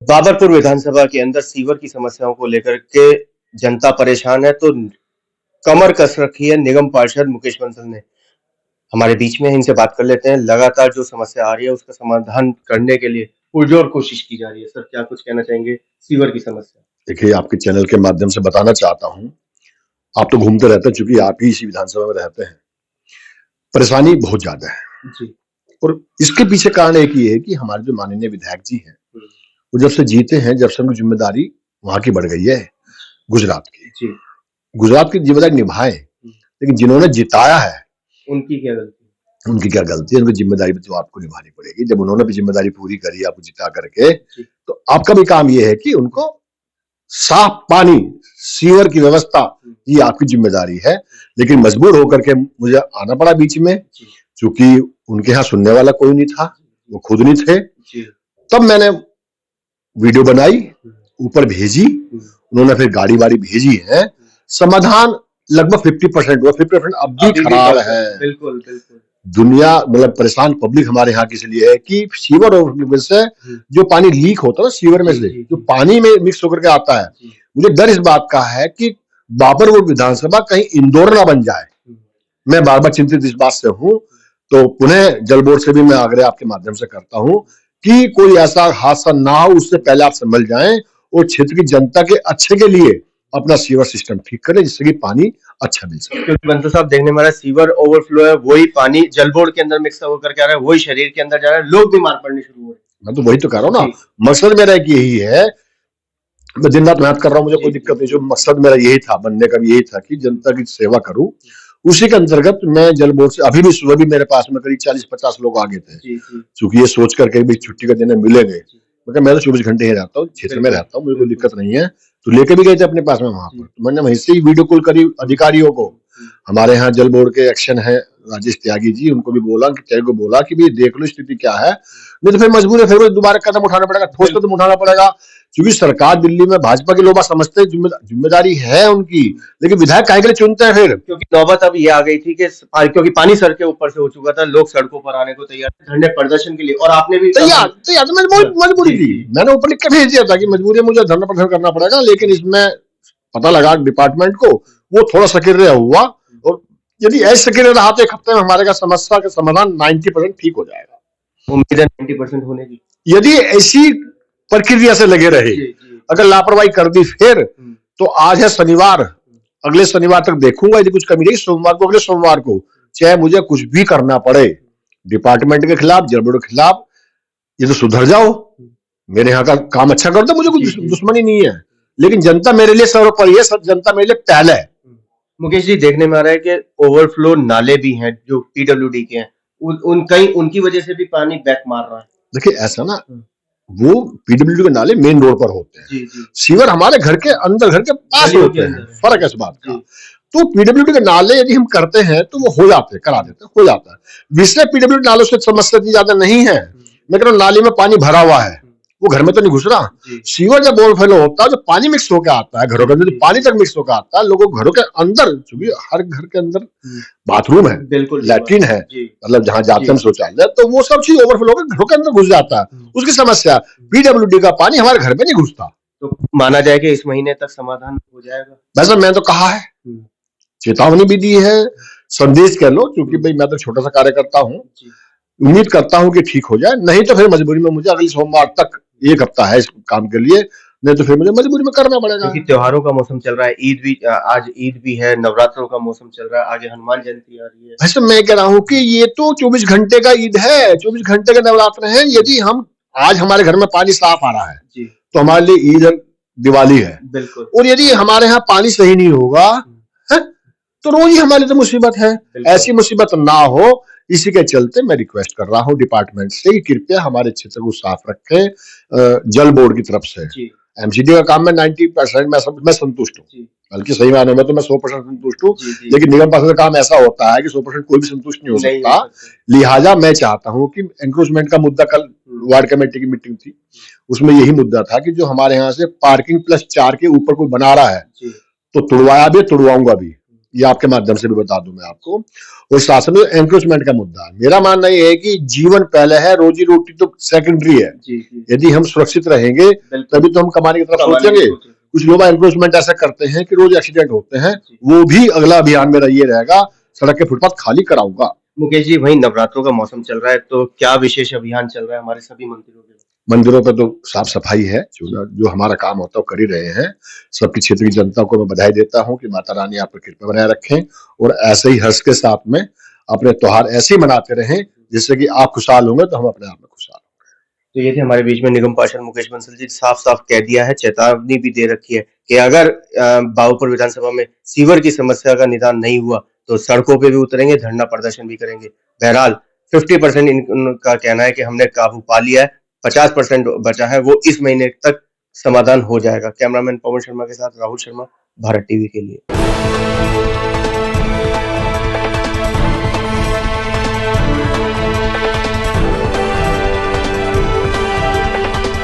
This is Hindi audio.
बाबरपुर विधानसभा के अंदर सीवर की समस्याओं को लेकर के जनता परेशान है, तो कमर कस रखी है निगम पार्षद मुकेश बंसल ने। हमारे बीच में इनसे बात कर लेते हैं। लगातार जो समस्या आ रही है उसका समाधान करने के लिए पुरजोर कोशिश की जा रही है। सर, क्या कुछ कहना चाहेंगे सीवर की समस्या? देखिए, आपके चैनल के माध्यम से बताना चाहता हूँ, आप तो घूमते रहते हैं, चूंकि आप ही इसी विधानसभा में रहते हैं। परेशानी बहुत ज्यादा है जी। और इसके पीछे कारण एक ही है कि हमारे जो माननीय विधायक जी हैं, वो जब से जीते हैं, जब से उनकी जिम्मेदारी वहां की बढ़ गई है, गुजरात की। जी। गुजरात की जिम्मेदारी निभाए, लेकिन जिन्होंने जिताया है उनकी क्या गलती? उनकी क्या गलती है? उनकी जिम्मेदारी तो आपको निभानी पड़ेगी। जब उन्होंने भी जिम्मेदारी पूरी करी आपको जिता करके, तो आपका भी काम ये है कि उनको साफ पानी, सीवर की व्यवस्था, ये आपकी जिम्मेदारी है। लेकिन मजबूर होकर के मुझे आना पड़ा बीच में, क्योंकि उनके यहाँ सुनने वाला कोई नहीं था, वो खुद नहीं थे। तब मैंने वीडियो बनाई, ऊपर भेजी, उन्होंने फिर गाड़ी वाड़ी भेजी है। समाधान लगभग 50% हुआ, 50% अब भी खराब है। बिल्कुल बिल्कुल। दुनिया मतलब परेशान पब्लिक हमारे यहाँ किस लिए है कि सीवर ओवरफ्लो से जो पानी लीक होता है सीवर में से, जो पानी में मिक्स होकर के आता है, मुझे डर इस बात का है कि बाबरपुर विधानसभा कहीं इंदौर ना बन जाए। मैं बार बार चिंतित इस बात से हूँ। तो पुनः जल बोर्ड से भी मैं आग्रह आपके माध्यम से करता हूँ कि कोई ऐसा हादसा ना हो, उससे पहले आप संभल जाएं और क्षेत्र की जनता के अच्छे के लिए अपना सीवर सिस्टम ठीक करें, जिससे कि पानी अच्छा मिल सके। क्योंकि बंसल साहब, देखने में सीवर ओवरफ्लो है, वही पानी जल बोर्ड के अंदर मिक्स होकर के आ रहा है, वही शरीर के अंदर जा रहा है, लोग बीमार पड़ने शुरू हो रहे हैं। मैं तो वही तो कह रहा हूँ ना, मकसद मेरा एक यही है। मैं दिन रात मेहनत कर रहा हूँ, मुझे कोई दिक्कत नहीं। जो मकसद मेरा यही था, बनने का भी यही था कि जनता की सेवा करूं। उसी के अंतर्गत मैं जल बोर्ड से अभी भी सुबह भी मेरे पास में करीब 40-50 लोग आ गए थे, क्योंकि ये सोच करके भी छुट्टी का दिन मिलेंगे। मैं तो 24 घंटे ही रहता हूँ, क्षेत्र में रहता हूँ, मुझे कोई दिक्कत नहीं है। तो लेके भी गए थे अपने पास में वहां पर। तो मैंने वहीं से ही वीडियो कॉल करी अधिकारियों को। हमारे यहाँ जल बोर्ड के एक्शन है राजेश त्यागी जी, उनको भी बोला कि भाई देख लो स्थिति क्या है, नहीं तो फिर मजबूर है, फिर दोबारा कदम उठाना पड़ेगा, ठोस कदम उठाना पड़ेगा। क्योंकि सरकार दिल्ली में भाजपा के लोग समझते हैं जिम्मेदारी है उनकी, लेकिन विधायक काहे के लिए चुनते हैं फिर? क्योंकि नौबत अब ये आ गई थी कि क्योंकि पानी सर के ऊपर से हो चुका था, लोग सड़कों पर आने को तैयार थे, धरने प्रदर्शन के लिए। और आपने भी तैयार मजबूरी थी, मैंने ऊपर लिख के भेज दिया था कि मजबूरी मुझे धरना प्रदर्शन करना पड़ेगा। लेकिन इसमें पता लगा डिपार्टमेंट को, वो थोड़ा सक्रिय हुआ, और यदि ऐसे सक्रिय रहा तो एक हफ्ते में हमारे समस्या का समाधान 90% ठीक हो जाएगा। उम्मीद है 90% होने की। यदि ऐसी प्रक्रिया से लगे रहे, अगर लापरवाही कर दी फिर, तो आज है शनिवार, अगले शनिवार तक देखूंगा। यदि कुछ कमी रही सोमवार को, अगले सोमवार को, चाहे मुझे कुछ भी करना पड़े डिपार्टमेंट के खिलाफ, जल बोर्ड के खिलाफ, ये तो सुधर जाओ, मेरे यहाँ का काम अच्छा कर दो, मुझे कुछ दुश्मनी नहीं है। लेकिन जनता मेरे लिए सर्वोपरि है, सब जनता मेरे लिए पहले है। मुकेश जी, देखने में आ रहा है कि ओवरफ्लो नाले भी हैं जो पीडब्ल्यूडी के हैं, उनकी वजह से भी पानी बैक मार रहा है। देखिए ऐसा ना, वो पीडब्ल्यूडी के नाले मेन रोड पर होते हैं, सीवर हमारे घर के अंदर, घर के पास होते हैं, फर्क है इस बात का। तो पीडब्ल्यूडी के नाले यदि हम करते हैं तो वो हो जाते हैं, करा देते हैं, हो जाता है। विषय पीडब्ल्यूडी नालों से समस्या इतनी ज्यादा नहीं है। मैं कह रहा हूँ नाली में पानी भरा हुआ है, वो घर में तो नहीं घुस रहा। सीवर जब ओवरफ्लो होता है, जो पानी मिक्स होकर आता है घरों के अंदर, पानी तक मिक्स होकर आता है, लोगों घरों के अंदर, क्योंकि हर घर के अंदर बाथरूम है, लैट्रिन है, मतलब जहां जाते हैं शौचालय, तो वो सब चीज ओवरफ्लो होकर घरों के अंदर घुस जाता है। उसकी समस्या, पीडब्ल्यूडी का पानी हमारे घर में नहीं घुसता। तो माना जाए कि इस महीने तक समाधान हो जाएगा? वैसे मैं तो कहा है, चेतावनी भी दी है, संदेश कह लो, क्योंकि भाई मैं तो छोटा सा कार्यकर्ता हूँ। उम्मीद करता हूँ कि ठीक हो जाए, नहीं तो फिर मजबूरी में मुझे अगले सोमवार तक, एक हफ्ता है इस काम के लिए, नहीं तो फिर मुझे मजबूरी में करना पड़ेगा। क्योंकि त्योहारों का मौसम चल रहा है, ईद भी, आज ईद भी है, नवरात्रों का मौसम चल रहा है, आगे हनुमान जयंती आ रही है। वैसे मैं कह रहा हूँ कि ये तो 24 घंटे का ईद है, 24 घंटे का नवरात्र है। यदि हम आज हमारे घर में पानी साफ आ रहा है तो हमारे लिए ईद दिवाली है, बिल्कुल। और यदि हमारे यहाँ पानी सही नहीं होगा तो रोज ही हमारे लिए तो मुसीबत है। ऐसी मुसीबत ना हो, इसी के चलते मैं रिक्वेस्ट कर रहा हूँ डिपार्टमेंट से कि कृपया हमारे क्षेत्र को साफ रखें। जल बोर्ड की तरफ से एमसीडी का काम में 90% मैं संतुष्ट हूँ, बल्कि सही मायने में तो मैं 100% संतुष्ट हूँ। लेकिन निगम पार्षद का काम ऐसा होता है कि 100% कोई भी संतुष्ट नहीं हो सकता। लिहाजा मैं चाहता हूँ कि एंक्रोचमेंट का मुद्दा, कल वार्ड कमेटी की मीटिंग थी, उसमें यही मुद्दा था कि जो हमारे यहाँ से पार्किंग +4 के ऊपर कोई बना रहा है, तो तुड़वाया भी, तुड़वाऊंगा भी। ये आपके माध्यम से भी बता दूं मैं आपको। और शासन में एनक्रोचमेंट का मुद्दा है, मेरा मानना ये है कि जीवन पहले है, रोजी रोटी तो सेकेंडरी है। यदि हम सुरक्षित रहेंगे तभी तो हम कमाने की तरफ सोचेंगे। कुछ लोग एनक्रोचमेंट ऐसा करते हैं कि रोज एक्सीडेंट होते हैं, वो भी अगला अभियान मेरा ये रहेगा, सड़क के फुटपाथ खाली कराऊंगा। मुकेश जी, वही नवरात्रों का मौसम चल रहा है, तो क्या विशेष अभियान चल रहा है हमारे सभी मंदिरों के? मंदिरों पर तो साफ सफाई है, जो हमारा काम होता है वो कर ही रहे हैं। सबकी क्षेत्र की जनता को मैं बधाई देता हूं कि माता रानी आप पर कृपा बनाए रखें और ऐसे ही हर्ष के साथ में अपने त्योहार ऐसे ही मनाते रहें जिससे कि आप खुशहाल होंगे तो हम अपने आप में खुशहाल होंगे। तो ये थे हमारे बीच में निगम पार्षद मुकेश बंसल जी। साफ साफ कह दिया है, चेतावनी भी दे रखी है कि अगर बाबूपुर विधानसभा में सीवर की समस्या का निदान नहीं हुआ तो सड़कों पे भी उतरेंगे, धरना प्रदर्शन भी करेंगे। बहरहाल 50% इनका कहना है कि हमने काबू पा लिया है, 50% बचा है, वो इस महीने तक समाधान हो जाएगा। कैमरामैन पवन शर्मा के साथ राहुल शर्मा, भारत टीवी के लिए।